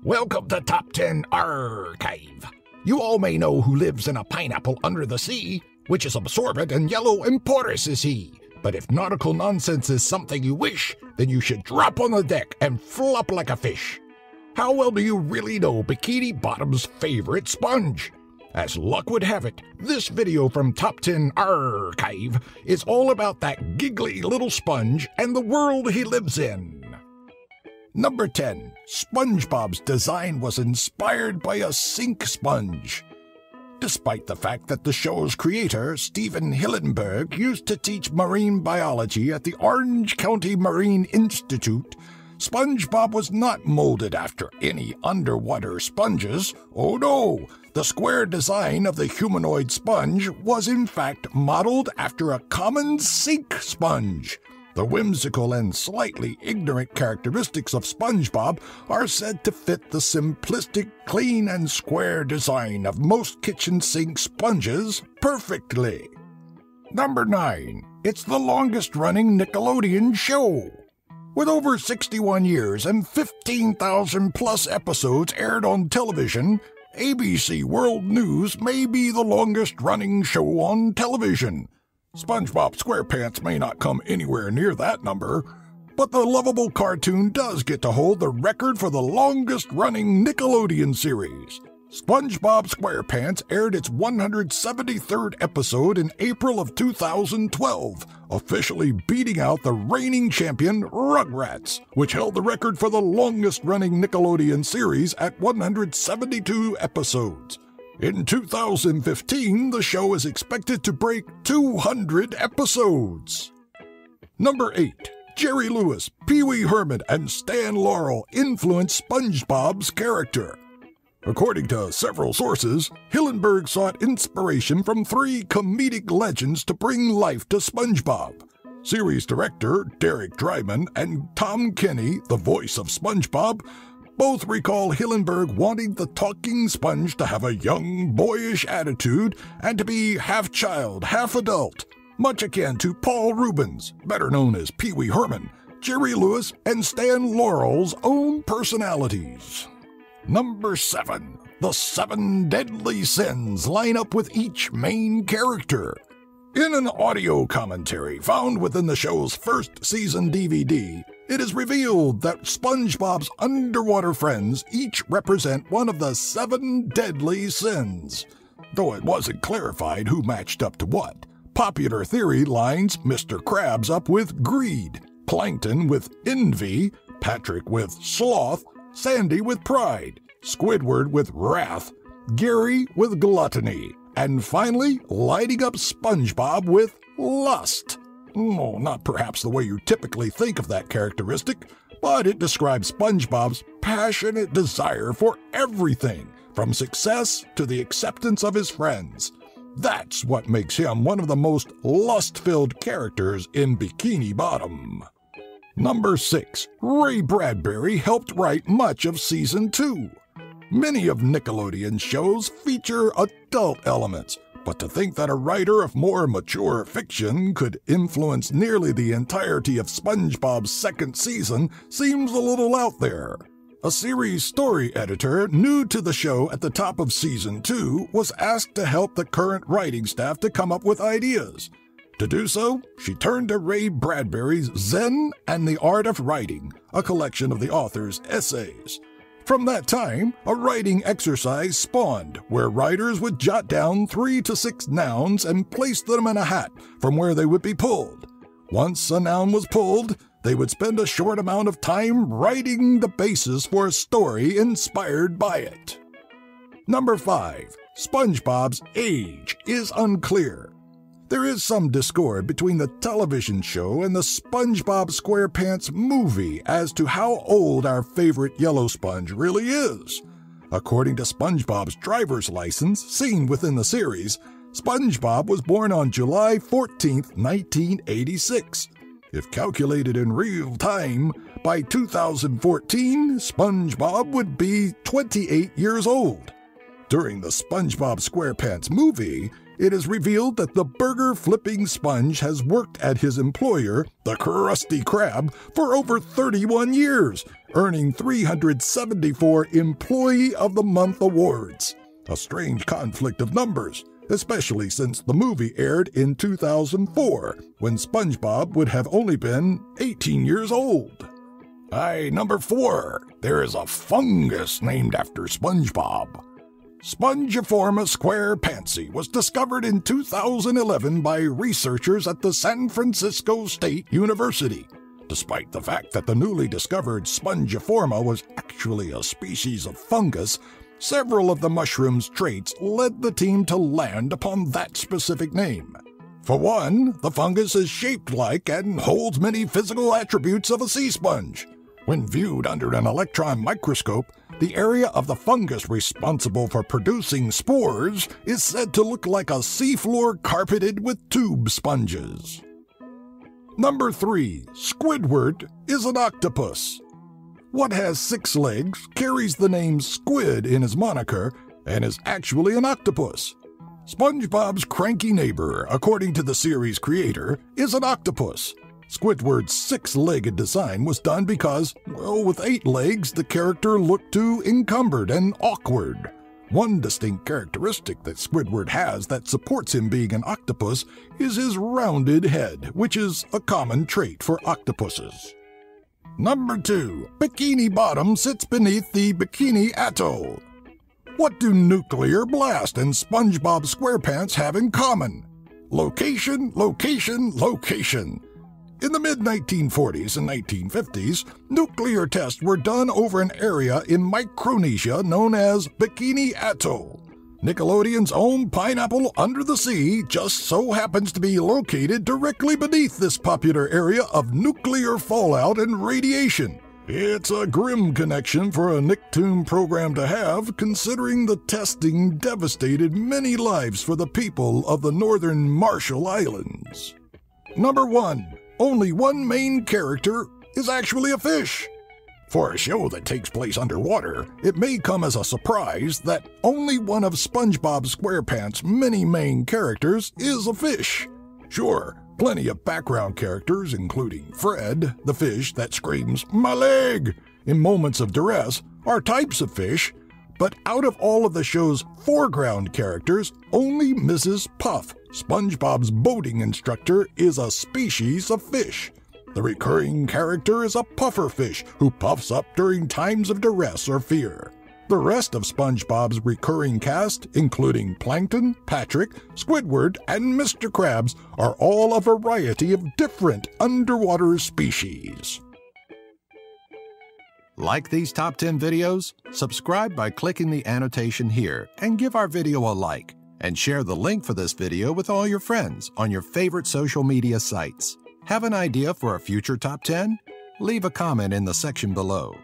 Welcome to Top 10 Archive. You all may know who lives in a pineapple under the sea, which is absorbent and yellow and porous is he. But if nautical nonsense is something you wish, then you should drop on the deck and flop like a fish. How well do you really know Bikini Bottom's favorite sponge? As luck would have it, this video from Top 10 Archive is all about that giggly little sponge and the world he lives in. Number 10. SpongeBob's design was inspired by a sink sponge. Despite the fact that the show's creator, Stephen Hillenburg, used to teach marine biology at the Orange County Marine Institute, SpongeBob was not molded after any underwater sponges. Oh no! The square design of the humanoid sponge was in fact modeled after a common sink sponge. The whimsical and slightly ignorant characteristics of SpongeBob are said to fit the simplistic, clean, and square design of most kitchen sink sponges perfectly. Number 9. It's the longest-running Nickelodeon show. With over 61 years and 15,000-plus episodes aired on television, ABC World News may be the longest-running show on television. SpongeBob Squarepants may not come anywhere near that number, but the lovable cartoon does get to hold the record for the longest-running Nickelodeon series. SpongeBob Squarepants aired its 173rd episode in April of 2012, officially beating out the reigning champion Rugrats, which held the record for the longest-running Nickelodeon series at 172 episodes. In 2015, the show is expected to break 200 episodes. Number 8. Jerry Lewis, Pee Wee Herman, and Stan Laurel influenced SpongeBob's character. According to several sources, Hillenburg sought inspiration from 3 comedic legends to bring life to SpongeBob. Series director Derek Drymon and Tom Kenny, the voice of SpongeBob, both recall Hillenburg wanting the talking sponge to have a young, boyish attitude and to be half child, half adult, much akin to Paul Reubens, better known as Pee Wee Herman, Jerry Lewis, and Stan Laurel's own personalities. Number 7. The 7 deadly sins line up with each main character. In an audio commentary found within the show's first season DVD, it is revealed that SpongeBob's underwater friends each represent one of the 7 deadly sins. Though it wasn't clarified who matched up to what, popular theory lines Mr. Krabs up with greed, Plankton with envy, Patrick with sloth, Sandy with pride, Squidward with wrath, Gary with gluttony, and finally lighting up SpongeBob with lust. Oh, not perhaps the way you typically think of that characteristic, but it describes SpongeBob's passionate desire for everything, from success to the acceptance of his friends. That's what makes him one of the most lust-filled characters in Bikini Bottom. Number 6. Ray Bradbury helped write much of Season 2. Many of Nickelodeon shows feature adult elements, but to think that a writer of more mature fiction could influence nearly the entirety of SpongeBob's second season seems a little out there. A series story editor new to the show at the top of Season 2 was asked to help the current writing staff to come up with ideas. To do so, she turned to Ray Bradbury's Zen and the Art of Writing, a collection of the author's essays. From that time, a writing exercise spawned, where writers would jot down 3 to 6 nouns and place them in a hat from where they would be pulled. Once a noun was pulled, they would spend a short amount of time writing the basis for a story inspired by it. Number 5. SpongeBob's age is unclear. There is some discord between the television show and the SpongeBob Squarepants movie as to how old our favorite yellow sponge really is. According to SpongeBob's driver's license, seen within the series, SpongeBob was born on July 14, 1986. If calculated in real time, by 2014, SpongeBob would be 28 years old. During the SpongeBob Squarepants movie, it is revealed that the burger-flipping sponge has worked at his employer, the Krusty Krab, for over 31 years, earning 374 Employee of the Month awards. A strange conflict of numbers, especially since the movie aired in 2004, when SpongeBob would have only been 18 years old. Number 4. There is a fungus named after SpongeBob. Spongebob Squarepants was discovered in 2011 by researchers at the San Francisco State University. Despite the fact that the newly discovered Spongiforma was actually a species of fungus, several of the mushroom's traits led the team to land upon that specific name. For one, the fungus is shaped like and holds many physical attributes of a sea sponge. When viewed under an electron microscope, the area of the fungus responsible for producing spores is said to look like a seafloor carpeted with tube sponges. Number 3. Squidward is an octopus. What has 6 legs, carries the name Squid in his moniker, and is actually an octopus. SpongeBob's cranky neighbor, according to the series creator, is an octopus. Squidward's 6-legged design was done because, well, with 8 legs, the character looked too encumbered and awkward. One distinct characteristic that Squidward has that supports him being an octopus is his rounded head, which is a common trait for octopuses. Number 2. Bikini Bottom sits beneath the Bikini Atoll. What do Nuclear Blast and SpongeBob Squarepants have in common? Location, location, location. In the mid-1940s and 1950s, nuclear tests were done over an area in Micronesia known as Bikini Atoll. Nickelodeon's own Pineapple Under the Sea just so happens to be located directly beneath this popular area of nuclear fallout and radiation. It's a grim connection for a Nicktoon program to have, considering the testing devastated many lives for the people of the northern Marshall Islands. Number 1. Only one main character is actually a fish. For a show that takes place underwater, it may come as a surprise that only one of SpongeBob SquarePants' many main characters is a fish. Sure, plenty of background characters, including Fred, the fish that screams, "My leg!" in moments of duress, are types of fish, but out of all of the show's foreground characters, only Mrs. Puff, SpongeBob's boating instructor, is a species of fish. The recurring character is a pufferfish who puffs up during times of duress or fear. The rest of SpongeBob's recurring cast, including Plankton, Patrick, Squidward, and Mr. Krabs, are all a variety of different underwater species. Like these top 10 videos? Subscribe by clicking the annotation here and give our video a like. And share the link for this video with all your friends on your favorite social media sites. Have an idea for a future top 10? Leave a comment in the section below.